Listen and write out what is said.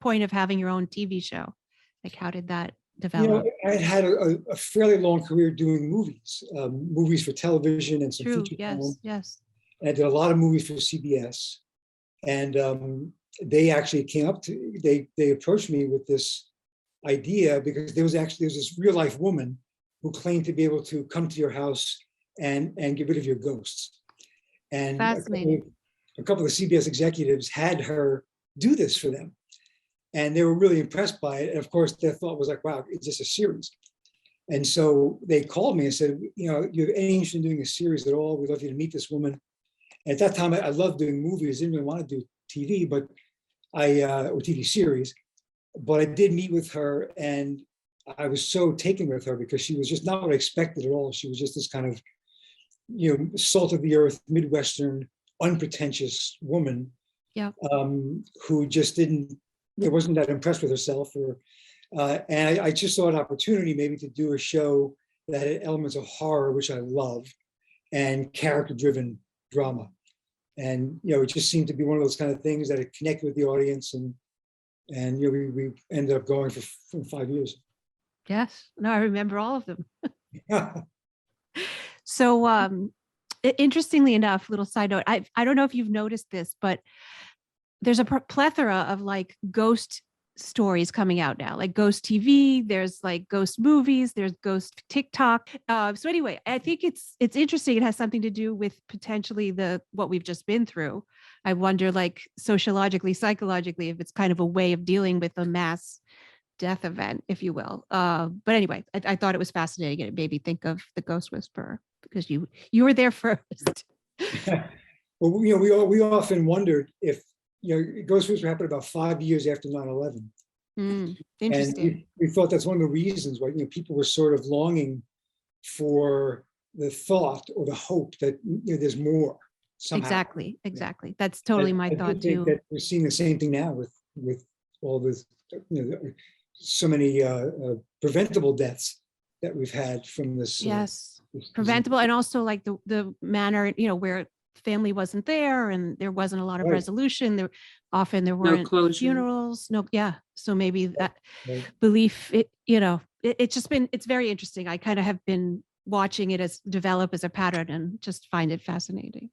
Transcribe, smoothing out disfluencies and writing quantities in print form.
point of having your own TV show? Like, how did that You know, develop? I had a fairly long career doing movies, movies for television and some True. feature Yes. film. Yes. And I did a lot of movies for CBS. And they actually came up to, they approached me with this idea because there was this real life woman who claimed to be able to come to your house and get rid of your ghosts. And Fascinating. a couple of CBS executives had her do this for them. And they were really impressed by it. And of course, their thought was like, wow, it's just a series. And so they called me and said, you know, you have any interest in doing a series at all? We'd love you to meet this woman. And at that time, I loved doing movies. Didn't really want to do TV, but or TV series. But I did meet with her, and I was so taken with her because she was just not what I expected at all. She was just this kind of, you know, salt of the earth, Midwestern, unpretentious woman. Yeah. Who just wasn't that impressed with herself, and I just saw an opportunity maybe to do a show that had elements of horror, which I love, and character-driven drama. And you know, it just seemed to be one of those kind of things that it connected with the audience, and you know, we ended up going for 5 years. Yes. No, I remember all of them. So, interestingly enough, little side note, I don't know if you've noticed this, but there's a plethora of like ghost stories coming out now, like ghost TV, there's like ghost movies, there's ghost TikTok. So anyway, I think it's interesting. It has something to do with potentially what we've just been through. I wonder, like, sociologically, psychologically, if it's kind of a way of dealing with a mass death event, if you will. But anyway, I thought it was fascinating, and it made me think of the Ghost Whisperer because you were there first. Well, you know, we often wondered if, you know, Ghost Whisperer happened about 5 years after 9/11. Interesting. And we thought that's one of the reasons why, you know, people were sort of longing for the thought or the hope that, you know, there's more somehow. Exactly. That's totally my thought too. That we're seeing the same thing now with all this, you know, so many preventable deaths that we've had from this. Yes, preventable, and also like the manner, you know, where family wasn't there and there wasn't a lot of resolution. There weren't funerals. So maybe that belief, it's very interesting. I kind of have been watching it develop as a pattern and just find it fascinating.